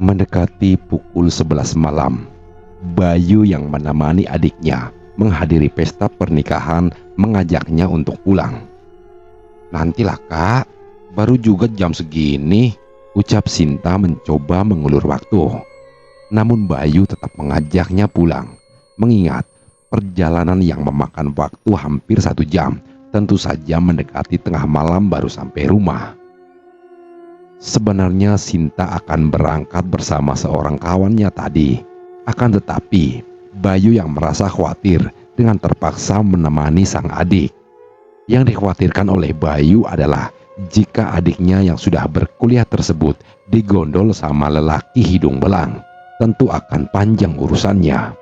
Mendekati pukul 11 malam, Bayu yang menemani adiknya menghadiri pesta pernikahan mengajaknya untuk pulang. "Nantilah kak, baru juga jam segini," ucap Sinta mencoba mengulur waktu. Namun Bayu tetap mengajaknya pulang, mengingat perjalanan yang memakan waktu hampir 1 jam tentu saja mendekati tengah malam baru sampai rumah. Sebenarnya Sinta akan berangkat bersama seorang kawannya tadi. Akan tetapi, Bayu yang merasa khawatir dengan terpaksa menemani sang adik. Yang dikhawatirkan oleh Bayu adalah jika adiknya yang sudah berkuliah tersebut digondol sama lelaki hidung belang, tentu akan panjang urusannya.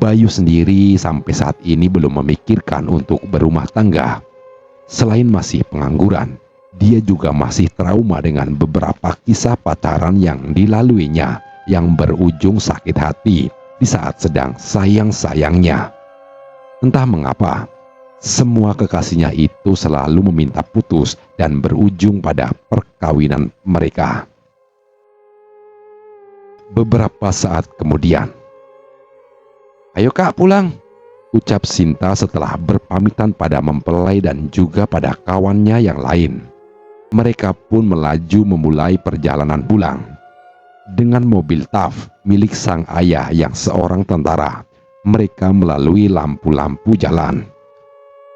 Bayu sendiri sampai saat ini belum memikirkan untuk berumah tangga. Selain masih pengangguran, dia juga masih trauma dengan beberapa kisah pacaran yang dilaluinya yang berujung sakit hati di saat sedang sayang-sayangnya. Entah mengapa, semua kekasihnya itu selalu meminta putus dan berujung pada perkawinan mereka. Beberapa saat kemudian, "Ayo kak pulang," ucap Sinta setelah berpamitan pada mempelai dan juga pada kawannya yang lain. Mereka pun melaju memulai perjalanan pulang. Dengan mobil TAF milik sang ayah yang seorang tentara, mereka melalui lampu-lampu jalan.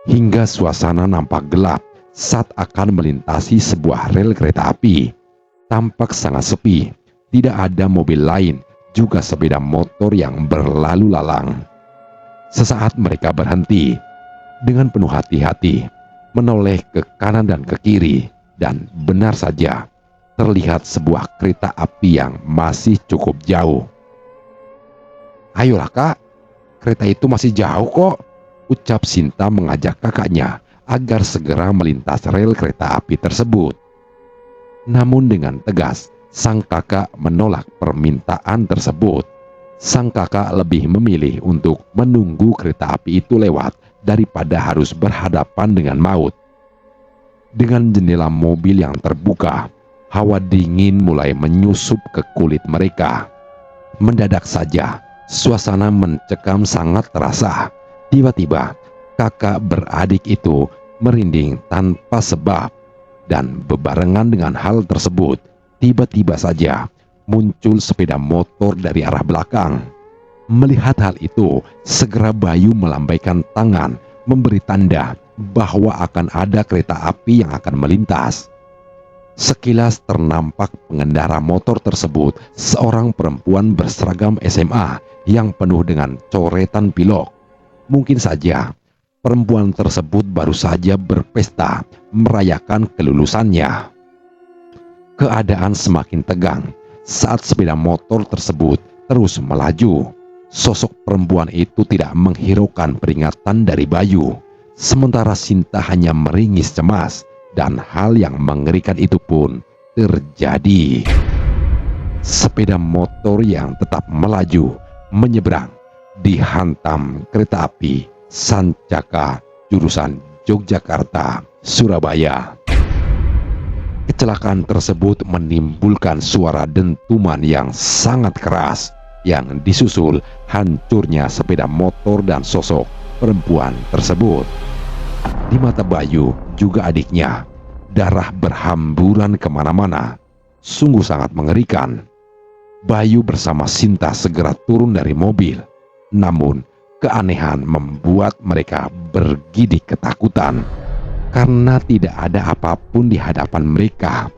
Hingga suasana nampak gelap saat akan melintasi sebuah rel kereta api. Tampak sangat sepi, tidak ada mobil lain, juga sepeda motor yang berlalu lalang. Sesaat mereka berhenti, dengan penuh hati-hati, menoleh ke kanan dan ke kiri. Dan benar saja, terlihat sebuah kereta api yang masih cukup jauh. "Ayolah kak, kereta itu masih jauh kok," ucap Sinta mengajak kakaknya agar segera melintas rel kereta api tersebut. Namun dengan tegas, sang kakak menolak permintaan tersebut. Sang kakak lebih memilih untuk menunggu kereta api itu lewat daripada harus berhadapan dengan maut. Dengan jendela mobil yang terbuka, hawa dingin mulai menyusup ke kulit mereka. Mendadak saja, suasana mencekam sangat terasa. Tiba-tiba, kakak beradik itu merinding tanpa sebab. Dan bebarengan dengan hal tersebut, tiba-tiba saja muncul sepeda motor dari arah belakang. Melihat hal itu, segera Bayu melambaikan tangan, memberi tanda bahwa akan ada kereta api yang akan melintas. Sekilas ternampak pengendara motor tersebut seorang perempuan berseragam SMA yang penuh dengan coretan pilok. Mungkin saja perempuan tersebut baru saja berpesta merayakan kelulusannya. Keadaan semakin tegang saat sepeda motor tersebut terus melaju. Sosok perempuan itu tidak menghiraukan peringatan dari Bayu. Sementara Sinta hanya meringis cemas, dan hal yang mengerikan itu pun terjadi. Sepeda motor yang tetap melaju menyeberang, dihantam kereta api Sancaka jurusan Yogyakarta, Surabaya. Kecelakaan tersebut menimbulkan suara dentuman yang sangat keras, yang disusul hancurnya sepeda motor dan sosok perempuan tersebut. Di mata Bayu, juga adiknya, darah berhamburan kemana-mana. Sungguh sangat mengerikan. Bayu bersama Sinta segera turun dari mobil. Namun, keanehan membuat mereka bergidik ketakutan. Karena tidak ada apapun di hadapan mereka.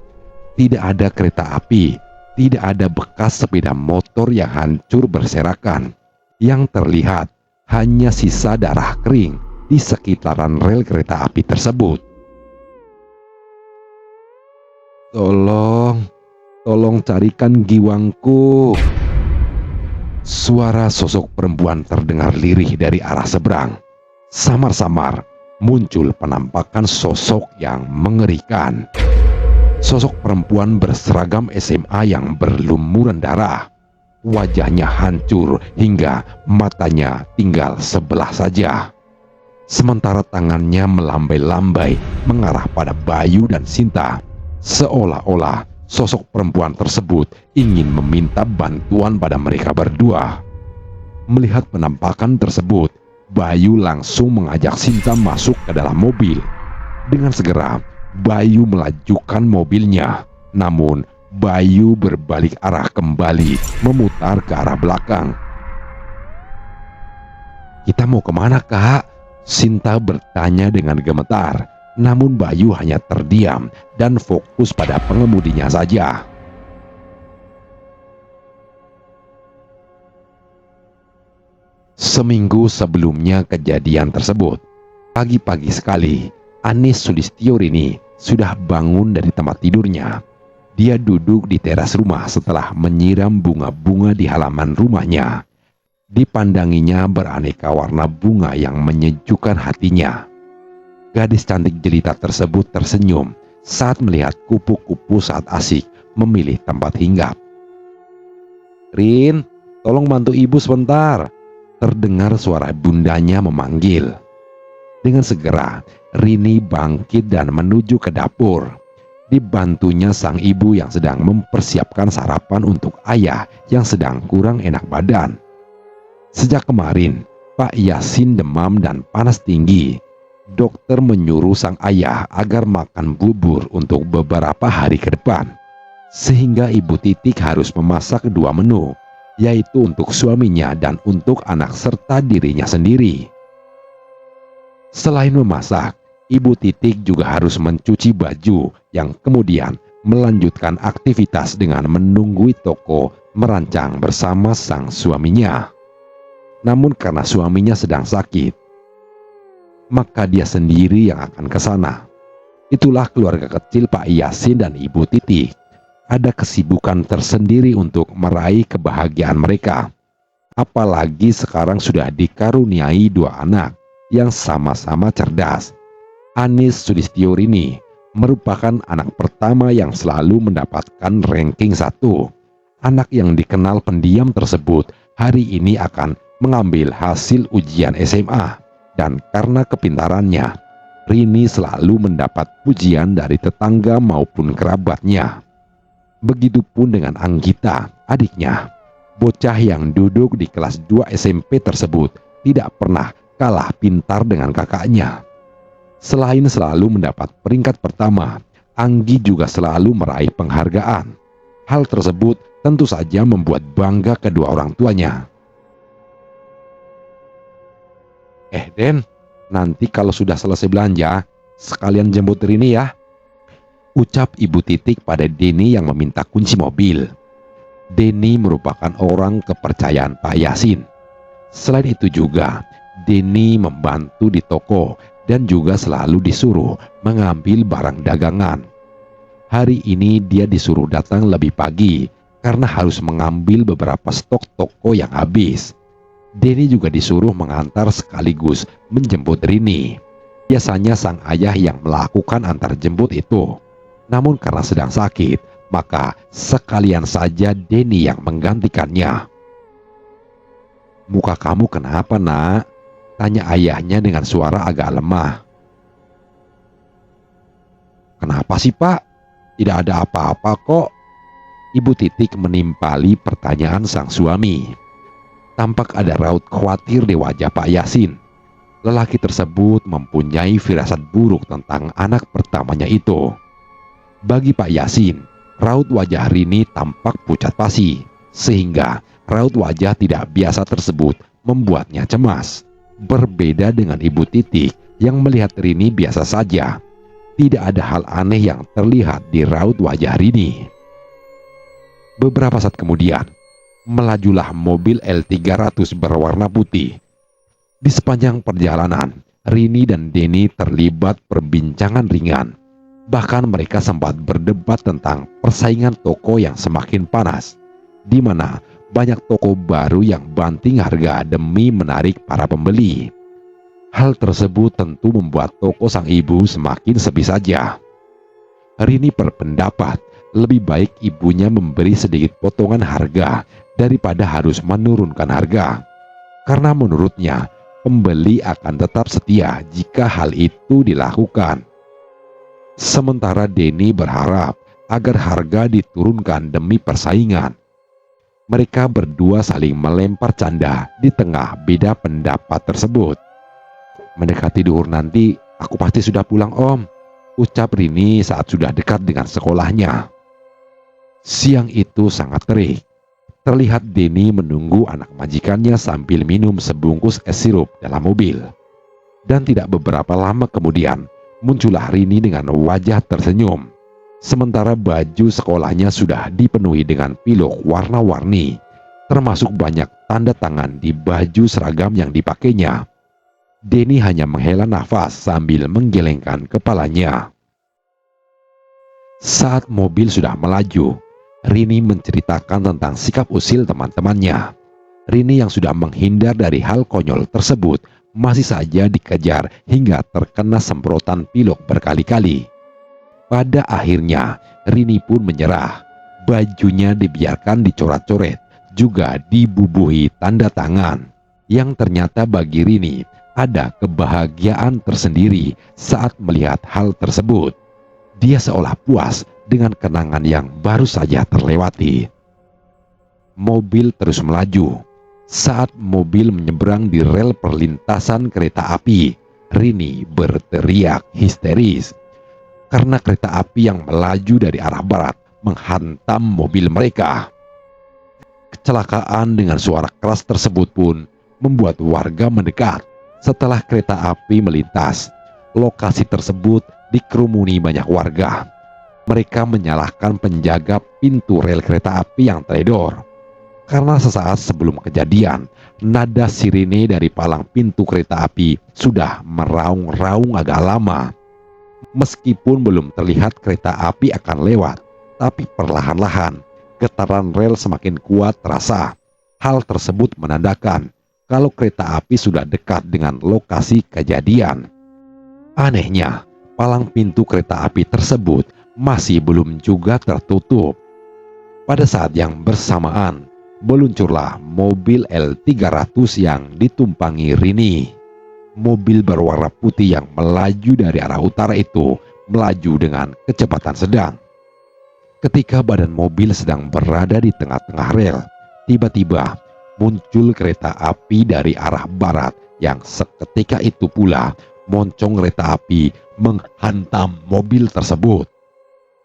Tidak ada kereta api, tidak ada bekas sepeda motor yang hancur berserakan. Yang terlihat hanya sisa darah kering di sekitaran rel kereta api tersebut. Tolong carikan giwangku." Suara sosok perempuan terdengar lirih dari arah seberang. Samar-samar muncul penampakan sosok yang mengerikan. Sosok perempuan berseragam SMA yang berlumuran darah. Wajahnya hancur hingga matanya tinggal sebelah saja. Sementara tangannya melambai-lambai mengarah pada Bayu dan Sinta, seolah-olah sosok perempuan tersebut ingin meminta bantuan pada mereka berdua. Melihat penampakan tersebut, Bayu langsung mengajak Sinta masuk ke dalam mobil. Dengan segera, Bayu melajukan mobilnya. Namun, Bayu berbalik arah kembali, memutar ke arah belakang. "Kita mau kemana, Kak?" Sinta bertanya dengan gemetar. Namun Bayu hanya terdiam dan fokus pada pengemudinya saja. Seminggu sebelumnya kejadian tersebut, pagi-pagi sekali, Anis Sulistiorini sudah bangun dari tempat tidurnya. Dia duduk di teras rumah setelah menyiram bunga-bunga di halaman rumahnya. Dipandanginya beraneka warna bunga yang menyejukkan hatinya. Gadis cantik jelita tersebut tersenyum saat melihat kupu-kupu saat asik memilih tempat hinggap. "Rin, tolong bantu ibu sebentar," terdengar suara bundanya memanggil. Dengan segera, Rini bangkit dan menuju ke dapur. Dibantunya sang ibu yang sedang mempersiapkan sarapan untuk ayah yang sedang kurang enak badan. Sejak kemarin, Pak Yasin demam dan panas tinggi. Dokter menyuruh sang ayah agar makan bubur untuk beberapa hari ke depan. Sehingga Ibu Titik harus memasak dua menu, yaitu untuk suaminya dan untuk anak serta dirinya sendiri. Selain memasak, Ibu Titik juga harus mencuci baju yang kemudian melanjutkan aktivitas dengan menunggui toko merancang bersama sang suaminya. Namun karena suaminya sedang sakit, maka dia sendiri yang akan ke sana. Itulah keluarga kecil Pak Yasin dan Ibu Titik. Ada kesibukan tersendiri untuk meraih kebahagiaan mereka. Apalagi sekarang sudah dikaruniai dua anak yang sama-sama cerdas. Anis Sulistiorini merupakan anak pertama yang selalu mendapatkan ranking 1. Anak yang dikenal pendiam tersebut hari ini akan mengambil hasil ujian SMA. Dan karena kepintarannya, Rini selalu mendapat pujian dari tetangga maupun kerabatnya. Begitupun dengan Anggita, adiknya. Bocah yang duduk di kelas 2 SMP tersebut tidak pernah kalah pintar dengan kakaknya. Selain selalu mendapat peringkat pertama, Anggi juga selalu meraih penghargaan. Hal tersebut tentu saja membuat bangga kedua orang tuanya. Den, nanti kalau sudah selesai belanja, sekalian jemput Rini ya," ucap Ibu Titik pada Denny yang meminta kunci mobil. Denny merupakan orang kepercayaan Pak Yasin. Selain itu juga, Denny membantu di toko dan juga selalu disuruh mengambil barang dagangan. Hari ini dia disuruh datang lebih pagi karena harus mengambil beberapa stok toko yang habis. Denny juga disuruh mengantar sekaligus menjemput Rini. Biasanya sang ayah yang melakukan antar jemput itu. Namun karena sedang sakit, maka sekalian saja Denny yang menggantikannya. "Muka kamu kenapa, Nak?" tanya ayahnya dengan suara agak lemah. "Kenapa sih, Pak? Tidak ada apa-apa kok." Ibu Titik menimpali pertanyaan sang suami. Tampak ada raut khawatir di wajah Pak Yasin. Lelaki tersebut mempunyai firasat buruk tentang anak pertamanya itu. Bagi Pak Yasin, raut wajah Rini tampak pucat pasi, sehingga raut wajah tidak biasa tersebut membuatnya cemas. Berbeda dengan Ibu Titik yang melihat Rini biasa saja. Tidak ada hal aneh yang terlihat di raut wajah Rini. Beberapa saat kemudian, melajulah mobil L300 berwarna putih. Di sepanjang perjalanan, Rini dan Denny terlibat perbincangan ringan. Bahkan mereka sempat berdebat tentang persaingan toko yang semakin panas, di mana banyak toko baru yang banting harga demi menarik para pembeli. Hal tersebut tentu membuat toko sang ibu semakin sepi saja. Rini berpendapat lebih baik ibunya memberi sedikit potongan harga daripada harus menurunkan harga. Karena menurutnya, pembeli akan tetap setia jika hal itu dilakukan. Sementara Denny berharap agar harga diturunkan demi persaingan. Mereka berdua saling melempar canda di tengah beda pendapat tersebut. "Mendekati duhur nanti, aku pasti sudah pulang, Om," ucap Rini saat sudah dekat dengan sekolahnya. Siang itu sangat terik. Terlihat Denny menunggu anak majikannya sambil minum sebungkus es sirup dalam mobil. Dan tidak beberapa lama kemudian, muncullah Rini dengan wajah tersenyum. Sementara baju sekolahnya sudah dipenuhi dengan pilok warna-warni, termasuk banyak tanda tangan di baju seragam yang dipakainya. Denny hanya menghela nafas sambil menggelengkan kepalanya. Saat mobil sudah melaju, Rini menceritakan tentang sikap usil teman-temannya. Rini yang sudah menghindar dari hal konyol tersebut masih saja dikejar hingga terkena semprotan pilok berkali-kali. Pada akhirnya, Rini pun menyerah. Bajunya dibiarkan dicoret-coret, juga dibubuhi tanda tangan. Yang ternyata bagi Rini ada kebahagiaan tersendiri saat melihat hal tersebut. Dia seolah puas dengan kenangan yang baru saja terlewati. Mobil terus melaju. Saat mobil menyeberang di rel perlintasan kereta api, Rini berteriak histeris karena kereta api yang melaju dari arah barat menghantam mobil mereka. Kecelakaan dengan suara keras tersebut pun membuat warga mendekat. Setelah kereta api melintas, lokasi tersebut dikerumuni banyak warga. Mereka menyalahkan penjaga pintu rel kereta api yang teledor. Karena sesaat sebelum kejadian, nada sirine dari palang pintu kereta api sudah meraung-raung agak lama. Meskipun belum terlihat kereta api akan lewat, tapi perlahan-lahan getaran rel semakin kuat terasa. Hal tersebut menandakan kalau kereta api sudah dekat dengan lokasi kejadian. Anehnya, palang pintu kereta api tersebut masih belum juga tertutup. Pada saat yang bersamaan, meluncurlah mobil L300 yang ditumpangi Rini. Mobil berwarna putih yang melaju dari arah utara itu melaju dengan kecepatan sedang. Ketika badan mobil sedang berada di tengah-tengah rel, tiba-tiba muncul kereta api dari arah barat yang seketika itu pula moncong kereta api menghantam mobil tersebut.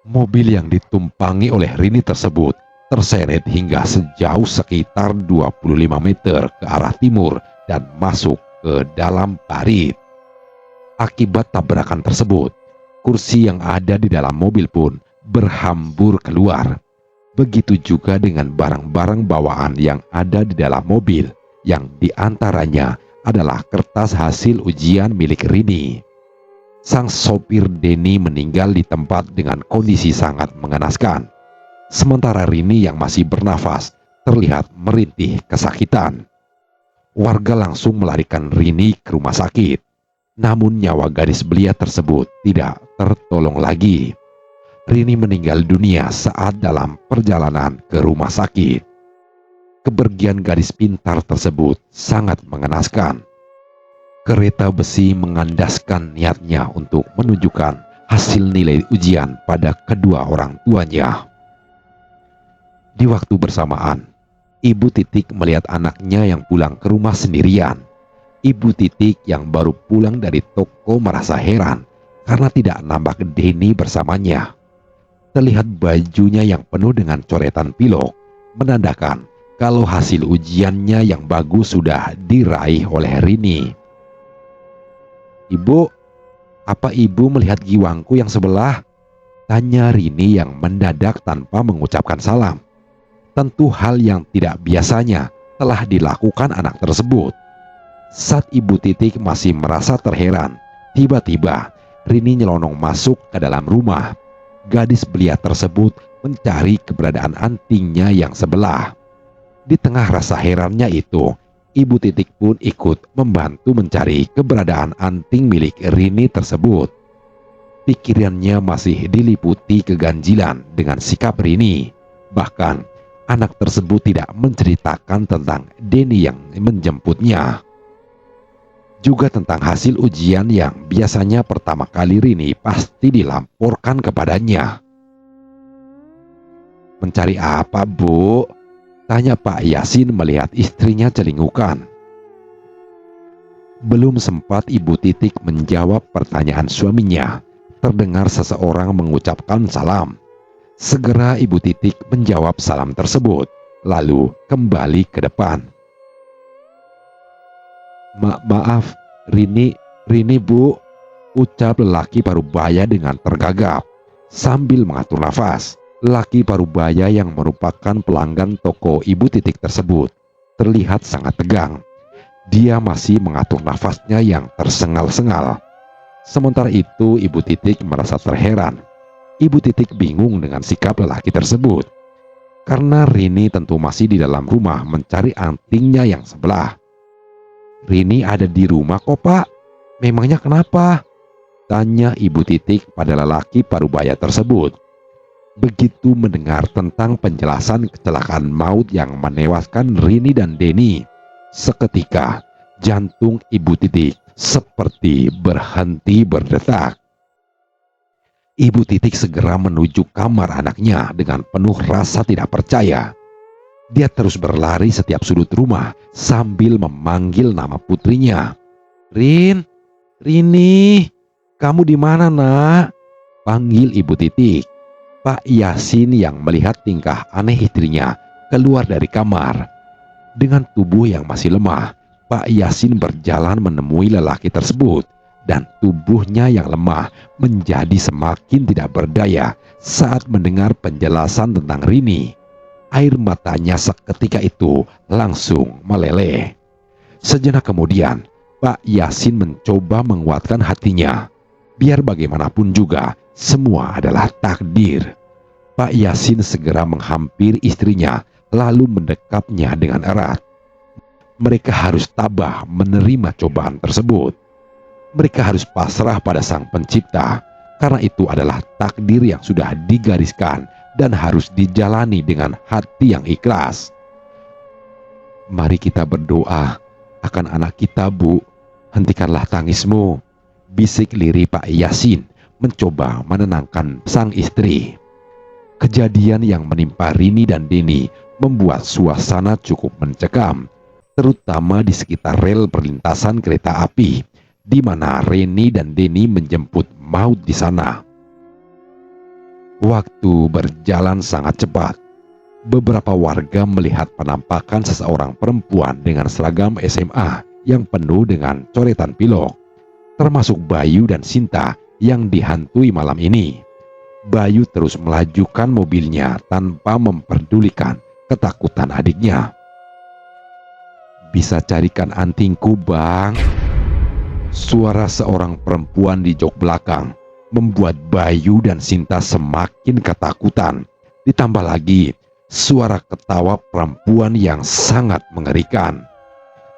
Mobil yang ditumpangi oleh Rini tersebut terseret hingga sejauh sekitar 25 meter ke arah timur dan masuk ke dalam parit. Akibat tabrakan tersebut, kursi yang ada di dalam mobil pun berhambur keluar. Begitu juga dengan barang-barang bawaan yang ada di dalam mobil, yang diantaranya adalah kertas hasil ujian milik Rini. Sang sopir Denny meninggal di tempat dengan kondisi sangat mengenaskan. Sementara Rini yang masih bernafas terlihat merintih kesakitan. Warga langsung melarikan Rini ke rumah sakit. Namun nyawa gadis belia tersebut tidak tertolong lagi. Rini meninggal dunia saat dalam perjalanan ke rumah sakit. Kepergian gadis pintar tersebut sangat mengenaskan. Kereta besi mengandaskan niatnya untuk menunjukkan hasil nilai ujian pada kedua orang tuanya. Di waktu bersamaan, Ibu Titik melihat anaknya yang pulang ke rumah sendirian. Ibu Titik yang baru pulang dari toko merasa heran karena tidak nampak Denny bersamanya. Terlihat bajunya yang penuh dengan coretan pilok, menandakan kalau hasil ujiannya yang bagus sudah diraih oleh Rini. "Ibu, apa ibu melihat giwangku yang sebelah?" tanya Rini yang mendadak tanpa mengucapkan salam. Tentu hal yang tidak biasanya telah dilakukan anak tersebut. Saat Ibu Titik masih merasa terheran, tiba-tiba Rini nyelonong masuk ke dalam rumah. Gadis belia tersebut mencari keberadaan antingnya yang sebelah. Di tengah rasa herannya itu, Ibu Titik pun ikut membantu mencari keberadaan anting milik Rini tersebut. Pikirannya masih diliputi keganjilan dengan sikap Rini. Bahkan anak tersebut tidak menceritakan tentang Denny yang menjemputnya. Juga tentang hasil ujian yang biasanya pertama kali Rini pasti dilaporkan kepadanya. Mencari apa, Bu? Tanya Pak Yasin melihat istrinya celingukan. Belum sempat Ibu Titik menjawab pertanyaan suaminya, terdengar seseorang mengucapkan salam. Segera Ibu Titik menjawab salam tersebut, lalu kembali ke depan. Maaf, Rini Bu, ucap lelaki parubaya dengan tergagap. Sambil mengatur nafas, lelaki parubaya yang merupakan pelanggan toko Ibu Titik tersebut terlihat sangat tegang. Dia masih mengatur nafasnya yang tersengal-sengal. Sementara itu Ibu Titik merasa terheran. Ibu Titik bingung dengan sikap lelaki tersebut. Karena Rini tentu masih di dalam rumah mencari antingnya yang sebelah. Rini ada di rumah kok, Pak. Memangnya kenapa? Tanya Ibu Titik pada lelaki parubaya tersebut. Begitu mendengar tentang penjelasan kecelakaan maut yang menewaskan Rini dan Denny, seketika jantung Ibu Titik seperti berhenti berdetak. Ibu Titik segera menuju kamar anaknya dengan penuh rasa tidak percaya. Dia terus berlari setiap sudut rumah sambil memanggil nama putrinya. Rini, kamu di mana, Nak? Panggil Ibu Titik. Pak Yasin yang melihat tingkah aneh istrinya keluar dari kamar. Dengan tubuh yang masih lemah, Pak Yasin berjalan menemui lelaki tersebut. Dan tubuhnya yang lemah menjadi semakin tidak berdaya saat mendengar penjelasan tentang Rini. Air matanya seketika itu langsung meleleh. Sejenak kemudian, Pak Yasin mencoba menguatkan hatinya. Biar bagaimanapun juga, semua adalah takdir. Pak Yasin segera menghampiri istrinya, lalu mendekapnya dengan erat. Mereka harus tabah menerima cobaan tersebut. Mereka harus pasrah pada Sang Pencipta, karena itu adalah takdir yang sudah digariskan dan harus dijalani dengan hati yang ikhlas. Mari kita berdoa akan anak kita, Bu. Hentikanlah tangismu, bisik lirih Pak Yasin mencoba menenangkan sang istri. Kejadian yang menimpa Rini dan Denny membuat suasana cukup mencekam, terutama di sekitar rel perlintasan kereta api, di mana Rini dan Denny menjemput maut di sana. Waktu berjalan sangat cepat. Beberapa warga melihat penampakan seseorang perempuan dengan seragam SMA yang penuh dengan coretan pilok, termasuk Bayu dan Sinta yang dihantui malam ini. Bayu terus melajukan mobilnya tanpa memperdulikan ketakutan adiknya. Bisa carikan antingku, Bang? Suara seorang perempuan di jok belakang membuat Bayu dan Sinta semakin ketakutan. Ditambah lagi suara ketawa perempuan yang sangat mengerikan.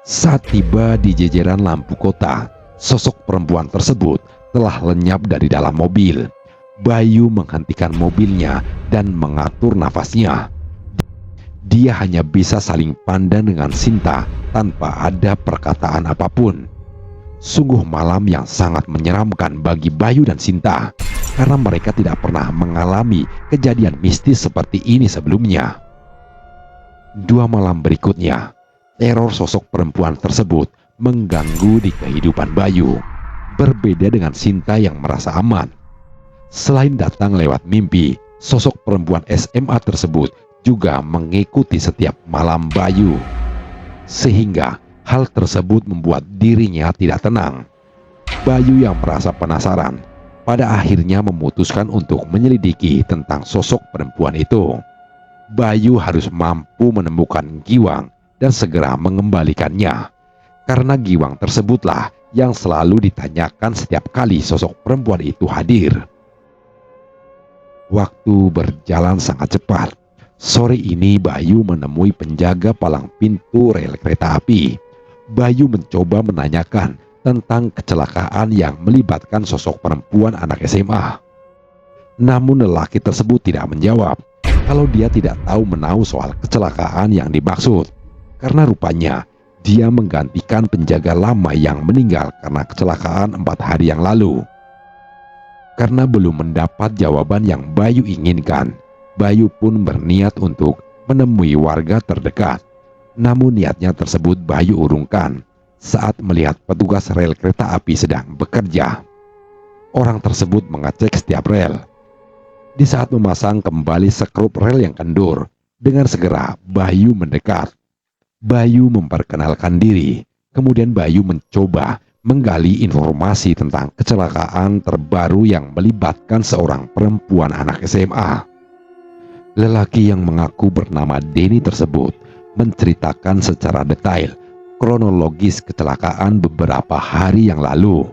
Saat tiba di jejeran lampu kota, sosok perempuan tersebut telah lenyap dari dalam mobil. Bayu menghentikan mobilnya dan mengatur nafasnya. Dia hanya bisa saling pandang dengan Sinta tanpa ada perkataan apapun. Sungguh malam yang sangat menyeramkan bagi Bayu dan Sinta, karena mereka tidak pernah mengalami kejadian mistis seperti ini sebelumnya. 2 malam berikutnya, teror sosok perempuan tersebut mengganggu di kehidupan Bayu. Berbeda dengan Sinta yang merasa aman. Selain datang lewat mimpi, sosok perempuan SMA tersebut juga mengikuti setiap malam Bayu. Sehingga hal tersebut membuat dirinya tidak tenang. Bayu yang merasa penasaran, pada akhirnya memutuskan untuk menyelidiki tentang sosok perempuan itu. Bayu harus mampu menemukan Giwang dan segera mengembalikannya. Karena Giwang tersebutlah yang selalu ditanyakan setiap kali sosok perempuan itu hadir. Waktu berjalan sangat cepat. Sore ini Bayu menemui penjaga palang pintu rel kereta api. Bayu mencoba menanyakan tentang kecelakaan yang melibatkan sosok perempuan anak SMA. Namun lelaki tersebut tidak menjawab kalau dia tidak tahu menahu soal kecelakaan yang dimaksud. Karena rupanya dia menggantikan penjaga lama yang meninggal karena kecelakaan 4 hari yang lalu. Karena belum mendapat jawaban yang Bayu inginkan, Bayu pun berniat untuk menemui warga terdekat. Namun niatnya tersebut Bayu urungkan saat melihat petugas rel kereta api sedang bekerja. Orang tersebut mengecek setiap rel. Di saat memasang kembali sekrup rel yang kendur, dengan segera Bayu mendekat. Bayu memperkenalkan diri, kemudian Bayu mencoba menggali informasi tentang kecelakaan terbaru yang melibatkan seorang perempuan anak SMA. Lelaki yang mengaku bernama Denny tersebut menceritakan secara detail kronologis kecelakaan beberapa hari yang lalu.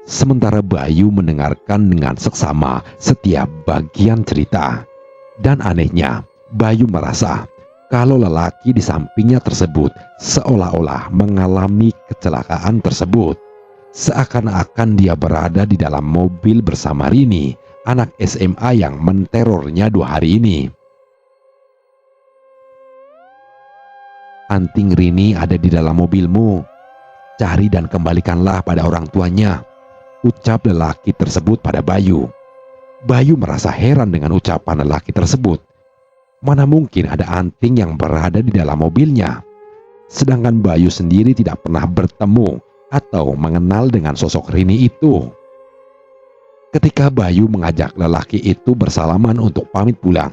Sementara Bayu mendengarkan dengan seksama setiap bagian cerita. Dan anehnya, Bayu merasa kalau lelaki di sampingnya tersebut seolah-olah mengalami kecelakaan tersebut. Seakan-akan dia berada di dalam mobil bersama Rini, anak SMA yang menterornya 2 hari ini. Anting Rini ada di dalam mobilmu. Cari dan kembalikanlah pada orang tuanya, ucap lelaki tersebut pada Bayu. Bayu merasa heran dengan ucapan lelaki tersebut. Mana mungkin ada anting yang berada di dalam mobilnya? Sedangkan Bayu sendiri tidak pernah bertemu atau mengenal dengan sosok Rini itu. Ketika Bayu mengajak lelaki itu bersalaman untuk pamit pulang,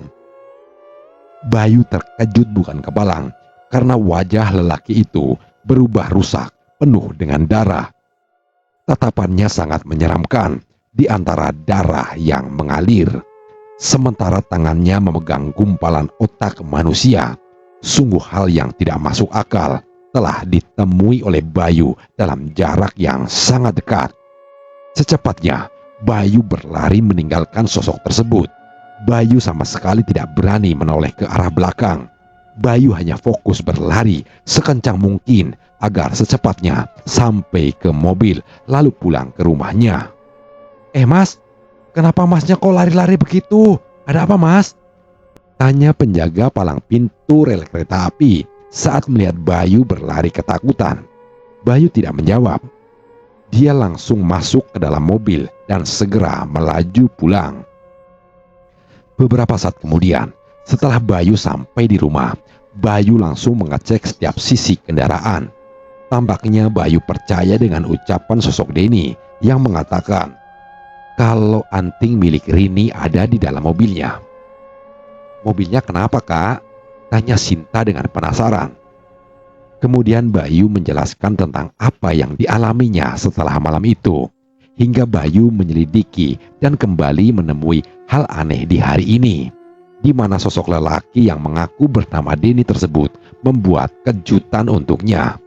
Bayu terkejut bukan kepalang karena wajah lelaki itu berubah rusak, penuh dengan darah. Tatapannya sangat menyeramkan, di antara darah yang mengalir, sementara tangannya memegang gumpalan otak manusia. Sungguh hal yang tidak masuk akal telah ditemui oleh Bayu dalam jarak yang sangat dekat. Secepatnya, Bayu berlari meninggalkan sosok tersebut. Bayu sama sekali tidak berani menoleh ke arah belakang. Bayu hanya fokus berlari sekencang mungkin agar secepatnya sampai ke mobil lalu pulang ke rumahnya. Mas, kenapa masnya kok lari-lari begitu? Ada apa, Mas? Tanya penjaga palang pintu rel kereta api saat melihat Bayu berlari ketakutan. Bayu tidak menjawab. Dia langsung masuk ke dalam mobil dan segera melaju pulang. Beberapa saat kemudian, setelah Bayu sampai di rumah, Bayu langsung mengecek setiap sisi kendaraan. Tampaknya Bayu percaya dengan ucapan sosok Denny yang mengatakan kalau anting milik Rini ada di dalam mobilnya. Mobilnya kenapa, Kak? Tanya Sinta dengan penasaran. Kemudian Bayu menjelaskan tentang apa yang dialaminya setelah malam itu, hingga Bayu menyelidiki dan kembali menemui hal aneh di hari ini, di mana sosok lelaki yang mengaku bernama Denny tersebut membuat kejutan untuknya.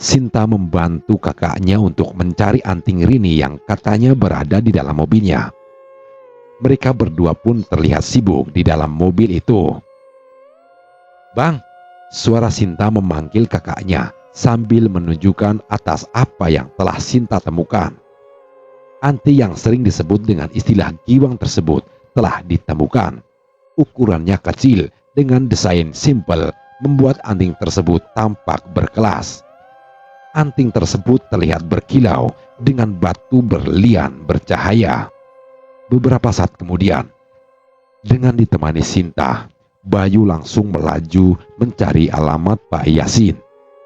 Sinta membantu kakaknya untuk mencari anting Rini yang katanya berada di dalam mobilnya. Mereka berdua pun terlihat sibuk di dalam mobil itu. Bang, suara Sinta memanggil kakaknya sambil menunjukkan atas apa yang telah Sinta temukan. Anting yang sering disebut dengan istilah giwang tersebut telah ditemukan. Ukurannya kecil dengan desain simpel membuat anting tersebut tampak berkelas. Anting tersebut terlihat berkilau dengan batu berlian bercahaya. Beberapa saat kemudian, dengan ditemani Sinta, Bayu langsung melaju mencari alamat Pak Yasin,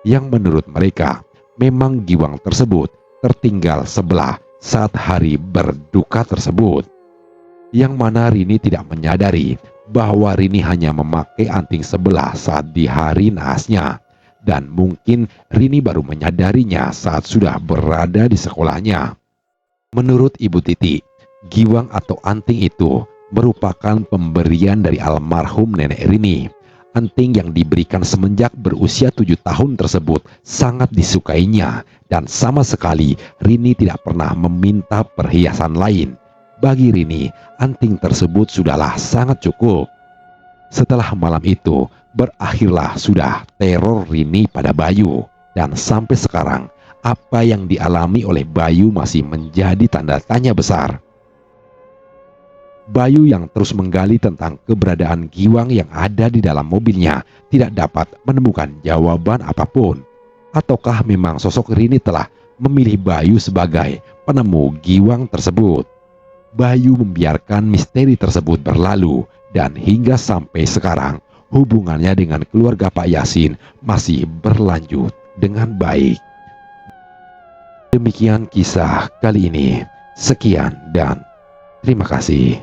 yang menurut mereka memang giwang tersebut tertinggal sebelah saat hari berduka tersebut. Yang mana Rini tidak menyadari bahwa Rini hanya memakai anting sebelah saat di hari nahasnya. Dan mungkin Rini baru menyadarinya saat sudah berada di sekolahnya. Menurut Ibu Titi, giwang atau anting itu merupakan pemberian dari almarhum nenek Rini. Anting yang diberikan semenjak berusia 7 tahun tersebut sangat disukainya dan sama sekali Rini tidak pernah meminta perhiasan lain. Bagi Rini, anting tersebut sudahlah sangat cukup. Setelah malam itu, berakhirlah sudah teror Rini pada Bayu. Dan sampai sekarang, apa yang dialami oleh Bayu masih menjadi tanda tanya besar. Bayu yang terus menggali tentang keberadaan giwang yang ada di dalam mobilnya tidak dapat menemukan jawaban apapun. Ataukah memang sosok Rini telah memilih Bayu sebagai penemu giwang tersebut? Bayu membiarkan misteri tersebut berlalu dan hingga sampai sekarang hubungannya dengan keluarga Pak Yasin masih berlanjut dengan baik. Demikian kisah kali ini. Sekian dan terima kasih.